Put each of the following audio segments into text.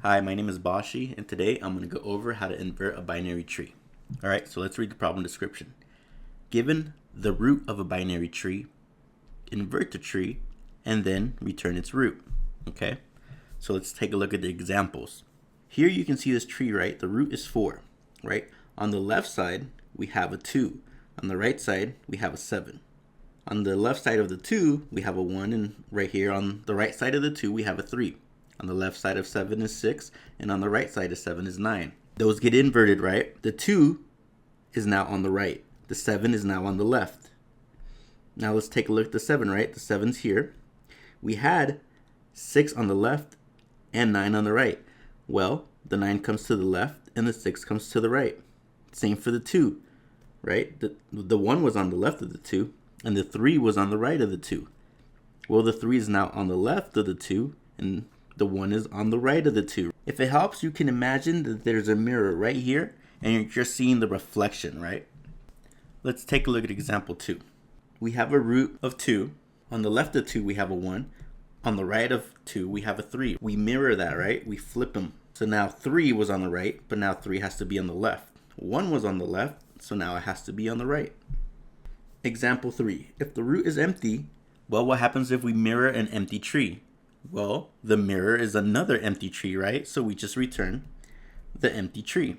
Hi, my name is Bashi, and today I'm going to go over how to invert a binary tree. Alright, so let's read the problem description. Given the root of a binary tree, invert the tree, and then return its root. Okay, so let's take a look at the examples. Here you can see this tree, right? The root is 4, right? On the left side, we have a 2. On the right side, we have a 7. On the left side of the 2, we have a 1, and right here on the right side of the 2, we have a 3. On the left side of 7 is 6, and on the right side of 7 is 9. Those get inverted, right? The 2 is now on the right. The 7 is now on the left. Now let's take a look at the 7, right? The 7's here. We had 6 on the left and 9 on the right. Well, the 9 comes to the left and the 6 comes to the right. Same for the 2, right? The 1 was on the left of the 2, and the 3 was on the right of the 2. Well, the 3 is now on the left of the 2, and the 1 is on the right of the 2. If it helps, you can imagine that there's a mirror right here, and you're just seeing the reflection, right? Let's take a look at example 2. We have a root of 2. On the left of 2, we have a 1. On the right of 2, we have a 3. We mirror that, right? We flip them. So now 3 was on the right, but now 3 has to be on the left. 1 was on the left, so now it has to be on the right. Example 3. If the root is empty, well, what happens if we mirror an empty tree? Well, the mirror is another empty tree, right? So we just return the empty tree.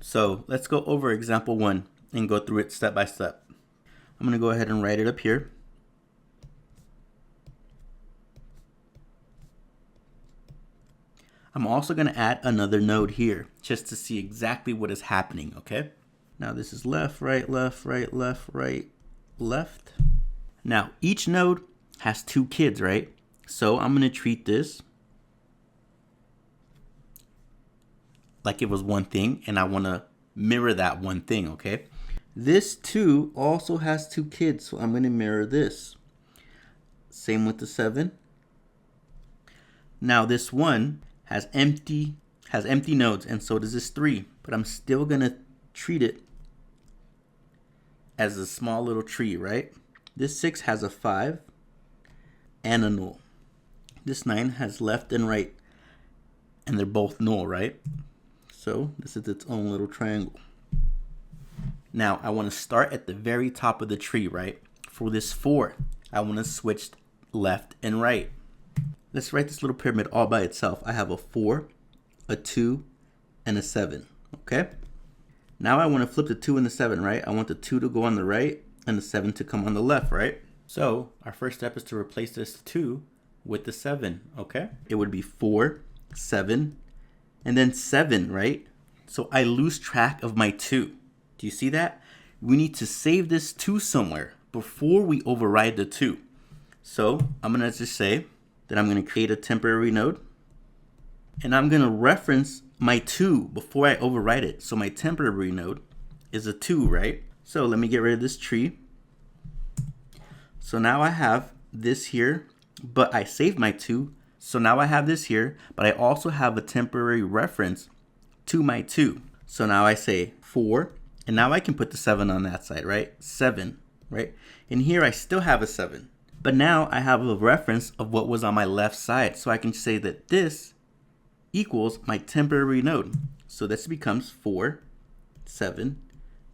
So let's go over example 1 and go through it step by step. I'm going to go ahead and write it up here. I'm also going to add another node here just to see exactly what is happening, okay? Now this is left, right, left, right, left, right, left. Now each node has 2 kids, right? So I'm going to treat this like it was one thing, and I want to mirror that one thing, okay? This 2 also has 2 kids, so I'm going to mirror this. Same with the 7. Now this 1 has empty nodes, and so does this 3, but I'm still going to treat it as a small little tree, right? This 6 has a 5 and a null. This 9 has left and right, and they're both null, right? So this is its own little triangle. Now I want to start at the very top of the tree, right? For this 4, I want to switch left and right. Let's write this little pyramid all by itself. I have a 4, a 2, and a 7, okay? Now I want to flip the 2 and the 7, right? I want the 2 to go on the right and the 7 to come on the left, right? So our first step is to replace this 2 with the 7, okay? It would be 4, 7, and then 7, right? So I lose track of my 2. Do you see that? We need to save this 2 somewhere before we override the 2. So I'm going to just say that I'm going to create a temporary node, and I'm going to reference my 2 before I override it. So my temporary node is a 2, right? So let me get rid of this tree. So now I have this here, but I saved my 2. So now I have this here, but I also have a temporary reference to my 2. So now I say 4, and now I can put the 7 on that side, right? 7, right? And here I still have a 7. But now I have a reference of what was on my left side. So I can say that this equals my temporary node. So this becomes 4, 7,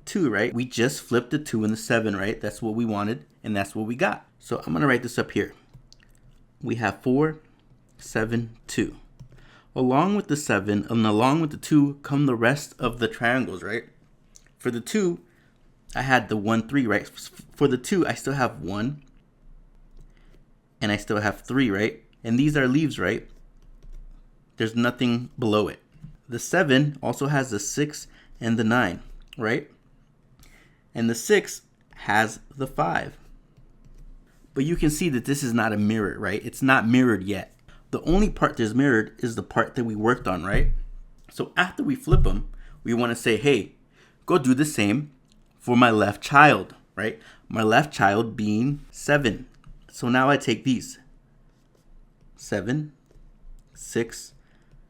2, right? We just flipped the 2 and the 7, right? That's what we wanted, and that's what we got. So I'm going to write this up here. We have 4, 7, 2. Along with the 7 and along with the 2 come the rest of the triangles, right? For the 2, I had the 1, 3, right? For the 2, I still have 1, and I still have 3, right? And these are leaves, right? There's nothing below it. The 7 also has the 6 and the 9, right? And the 6 has the 5. But you can see that this is not a mirror, right? It's not mirrored yet. The only part that's mirrored is the part that we worked on, right? So after we flip them, we want to say, hey, go do the same for my left child, right? My left child being 7. So now I take these 7, 6,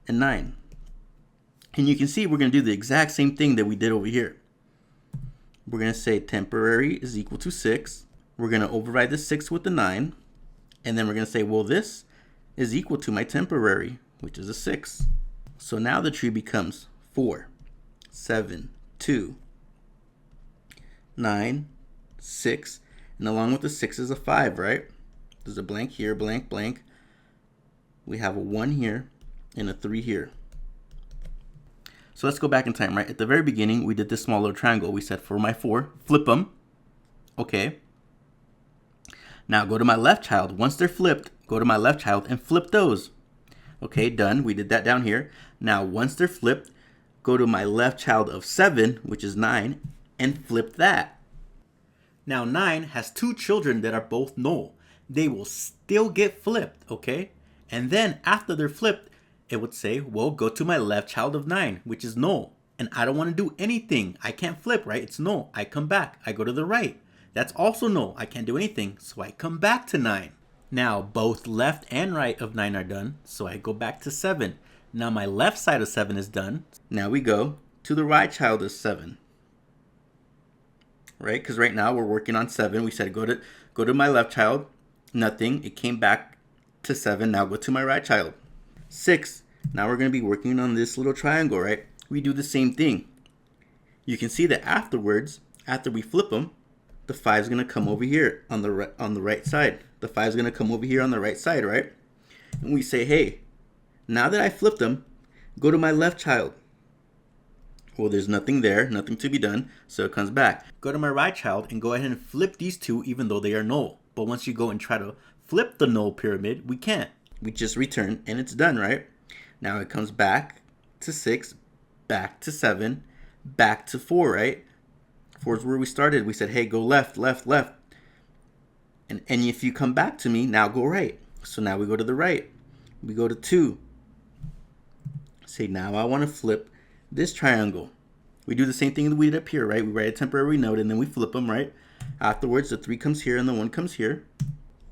and 9. And you can see we're going to do the exact same thing that we did over here. We're going to say temporary is equal to 6. We're going to override the 6 with the 9. And then we're going to say, well, this is equal to my temporary, which is a 6. So now the tree becomes 4, 7, 2, 9, 6, and along with the 6 is a 5, right? There's a blank here, blank, blank. We have a 1 here and a 3 here. So let's go back in time, right? At the very beginning, we did this small little triangle. We said for my 4, flip them. Okay. Now go to my left child. Once they're flipped, go to my left child and flip those. Okay, done. We did that down here. Now, once they're flipped, go to my left child of 7, which is 9, and flip that. Now, 9 has 2 children that are both null. They will still get flipped, okay? And then after they're flipped, it would say, well, go to my left child of 9, which is null. And I don't want to do anything. I can't flip, right? It's null. I come back. I go to the right. That's also null. I can't do anything. So I come back to 9. Now, both left and right of 9 are done. So I go back to 7. Now my left side of 7 is done. Now we go to the right child of 7. Right? Because right now we're working on 7. We said go to my left child. Nothing. It came back to 7. Now go to my right child. 6. Now we're going to be working on this little triangle, right? We do the same thing. You can see that afterwards, after we flip them, the 5 is going to come over here on the right side. The 5 is going to come over here on the right side, right? And we say, hey, now that I flipped them, go to my left child. Well, there's nothing there, nothing to be done, so it comes back. Go to my right child and go ahead and flip these 2 even though they are null. But once you go and try to flip the null pyramid, we can't. We just return and it's done, right? Now it comes back to 6, back to 7, back to 4, right? 4 is where we started. We said, hey, go left, left, left. And if you come back to me, now go right. So now we go to the right. We go to 2. Say, now I want to flip this triangle. We do the same thing that we did up here, right? We write a temporary node and then we flip them, right? Afterwards, the 3 comes here and the 1 comes here.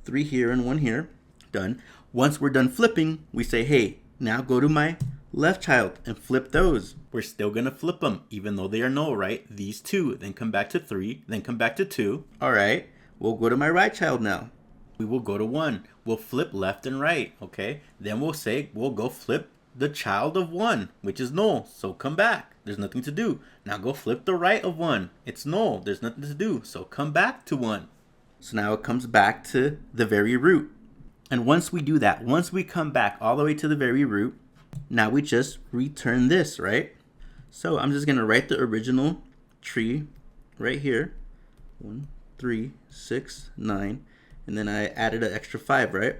3 here and 1 here. Done. Once we're done flipping, we say, hey, now go to my left child and flip those. We're still going to flip them, even though they are null, right? These 2, then come back to 3, then come back to 2. All right, we'll go to my right child now. We will go to 1. We'll flip left and right, okay? Then we'll say, we'll go flip the child of 1, which is null. So come back. There's nothing to do. Now go flip the right of 1. It's null. There's nothing to do. So come back to 1. So now it comes back to the very root. And once we do that, once we come back all the way to the very root, now we just return this, right? So I'm just going to write the original tree right here. 1, 3, 6, 9. And then I added an extra 5, right?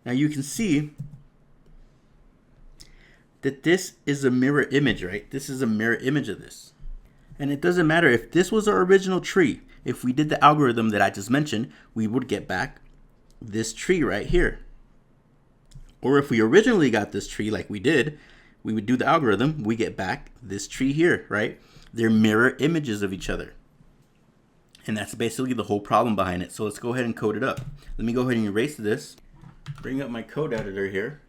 Now you can see that this is a mirror image, right? This is a mirror image of this. And it doesn't matter if this was our original tree. If we did the algorithm that I just mentioned, we would get back this tree right here. Or if we originally got this tree like we did, we would do the algorithm, we get back this tree here, right? They're mirror images of each other. And that's basically the whole problem behind it. So let's go ahead and code it up. Let me go ahead and erase this. Bring up my code editor here.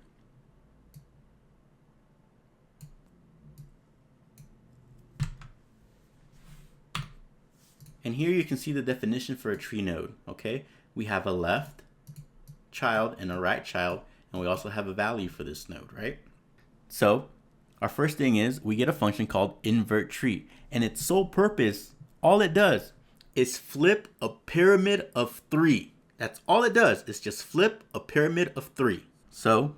And here you can see the definition for a tree node, okay? We have a left child and a right child, and we also have a value for this node, right? So our first thing is we get a function called invert tree, and its sole purpose, all it does is flip a pyramid of 3. That's all it does. It's just flip a pyramid of 3. So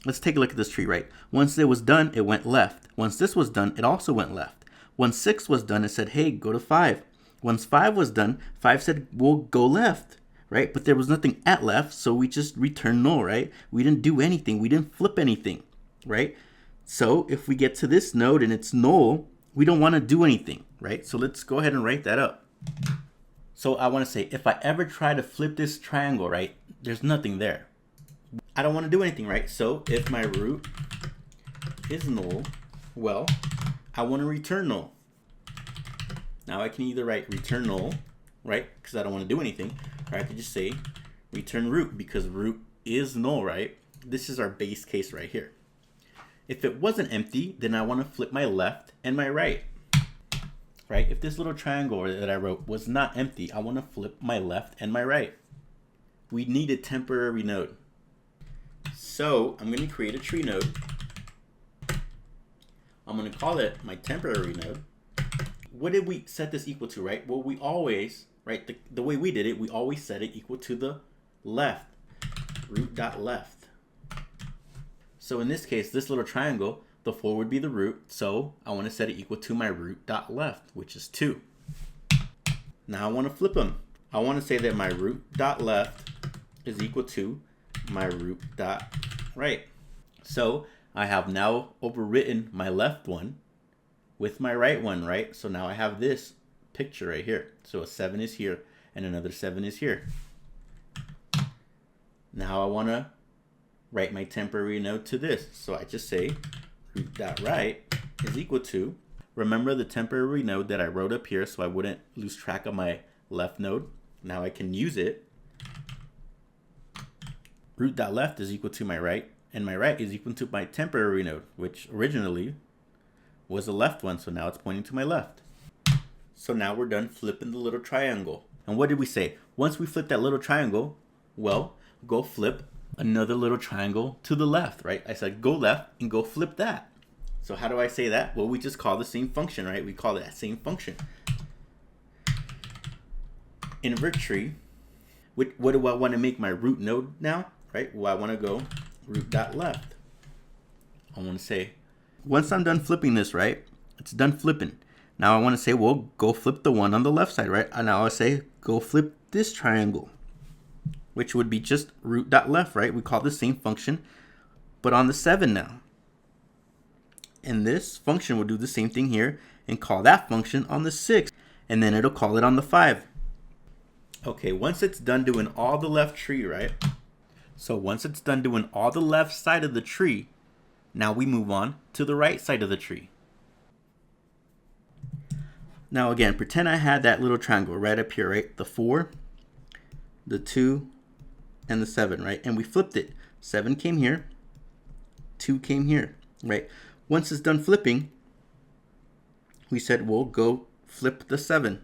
let's take a look at this tree, right? Once it was done, it went left. Once this was done, it also went left. Once 6 was done, it said, hey, go to 5. Once 5 was done, 5 said, we'll go left, right? But there was nothing at left, so we just returned null, right? We didn't do anything. We didn't flip anything, right? So if we get to this node and it's null, we don't want to do anything, right? So let's go ahead and write that up. So I want to say, if I ever try to flip this triangle, right, there's nothing there. I don't want to do anything, right? So if my root is null, well, I want to return null. Now I can either write return null, right, because I don't want to do anything, or I could just say return root, because root is null, right? This is our base case right here. If it wasn't empty, then I want to flip my left and my right, right? If this little triangle that I wrote was not empty, I want to flip my left and my right. We need a temporary node. So I'm going to create a tree node. I'm going to call it my temporary node. What did we set this equal to, right? Well, we always, right, the way we did it, we always set it equal to the left, root.left. So in this case, this little triangle, the 4 would be the root, so I want to set it equal to my root.left, which is 2. Now I want to flip them. I want to say that my root.left is equal to my root.right. So I have now overwritten my left one with my right one, right? So now I have this picture right here. So a 7 is here and another 7 is here. Now I want to write my temporary node to this. So I just say root.right is equal to, remember the temporary node that I wrote up here so I wouldn't lose track of my left node. Now I can use it. Root.left is equal to my right, and my right is equal to my temporary node, which originally was the left one, so now it's pointing to my left. So now we're done flipping the little triangle. And what did we say? Once we flip that little triangle, well, go flip another little triangle to the left, right? I said go left and go flip that. So how do I say that? Well, we just call the same function, right? We call it that same function. Invert tree. What do I want to make my root node now, right? Well, I want to go root.left. I want to say, once I'm done flipping this, right? It's done flipping. Now I want to say, well, go flip the one on the left side, right? And now I say, go flip this triangle, which would be just root.left, right? We call the same function, but on the 7 now. And this function will do the same thing here and call that function on the 6. And then it'll call it on the 5. Okay, once it's done doing all the left tree, right? So once it's done doing all the left side of the tree, now we move on to the right side of the tree. Now again, pretend I had that little triangle right up here, right? The 4, the 2, and the 7, right? And we flipped it. 7 came here, 2 came here, right? Once it's done flipping, we said we'll go flip the 7,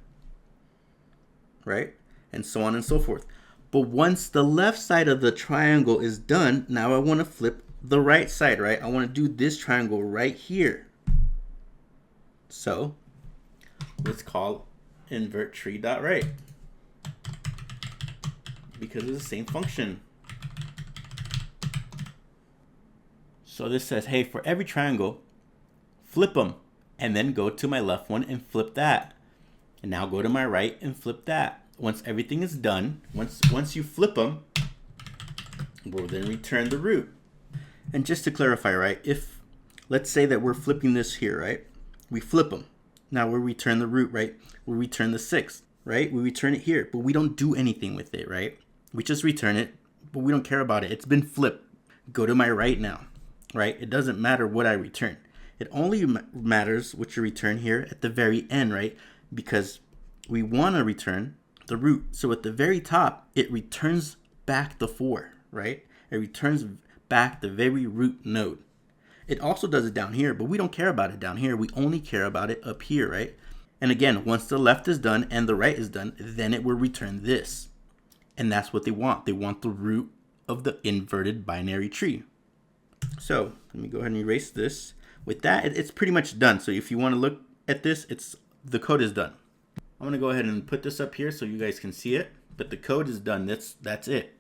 right? And so on and so forth. But once the left side of the triangle is done, now I want to flip the right side, right? I want to do this triangle right here. So let's call invert tree.right because it's the same function. So this says, hey, for every triangle, flip them and then go to my left one and flip that. And now go to my right and flip that. Once everything is done, once you flip them, we'll then return the root. And just to clarify, right, if let's say that we're flipping this here, right? We flip them. Now we'll return the root, right? We'll return the 6, right? We return it here, but we don't do anything with it, right? We just return it, but we don't care about it. It's been flipped. Go to my right now, right? It doesn't matter what I return. It only matters what you return here at the very end, right? Because we want to return the root. So at the very top, it returns back the 4, right? It returns back the very root node. It also does it down here, but we don't care about it down here. We only care about it up here, right? And again, once the left is done and the right is done, then it will return this. And that's what they want. They want the root of the inverted binary tree. So let me go ahead and erase this. With that, it's pretty much done. So if you want to look at this, the code is done. I'm going to go ahead and put this up here so you guys can see it, but the code is done. That's it.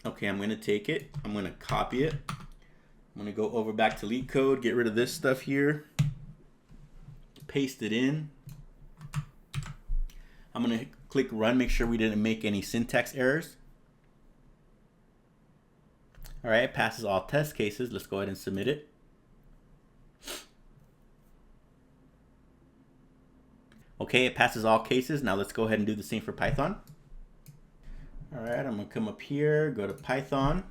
Okay, I'm going to take it. I'm going to copy it. I'm going to go over back to LeetCode, get rid of this stuff here, paste it in. I'm going to click run, make sure we didn't make any syntax errors. All right, it passes all test cases. Let's go ahead and submit it. Okay, it passes all cases. Now let's go ahead and do the same for Python. All right, I'm gonna come up here, go to Python.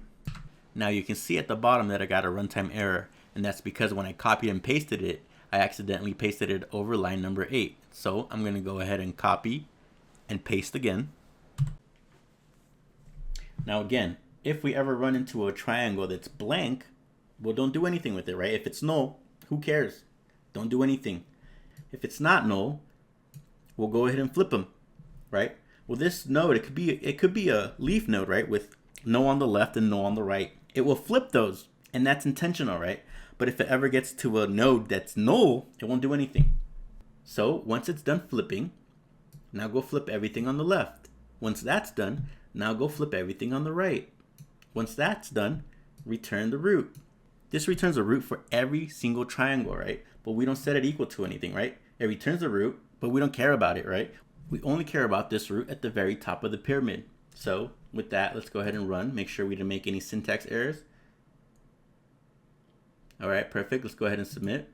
Now you can see at the bottom that I got a runtime error, and that's because when I copied and pasted it, I accidentally pasted it over line number 8. So I'm gonna go ahead and copy and paste again. Now again, if we ever run into a triangle that's blank, well, don't do anything with it, right? If it's null, who cares? Don't do anything. If it's not null, we'll go ahead and flip them, right? Well, this node, it could be a leaf node, right? With no on the left and no on the right. it will flip those, and that's intentional, right? But if it ever gets to a node that's null, it won't do anything. So once it's done flipping, now go flip everything on the left. Once that's done, now go flip everything on the right. Once that's done, return the root. This returns a root for every single triangle, right? But we don't set it equal to anything, right? It returns a root, but we don't care about it, right? We only care about this root at the very top of the pyramid. So with that, let's go ahead and run. Make sure we didn't make any syntax errors. All right, perfect. Let's go ahead and submit.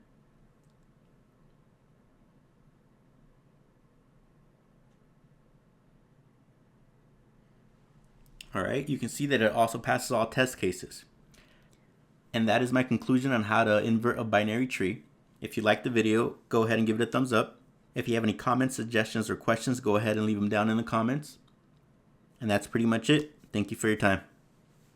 All right, you can see that it also passes all test cases. And that is my conclusion on how to invert a binary tree. If you liked the video, go ahead and give it a thumbs up. If you have any comments, suggestions, or questions, go ahead and leave them down in the comments. And that's pretty much it. Thank you for your time.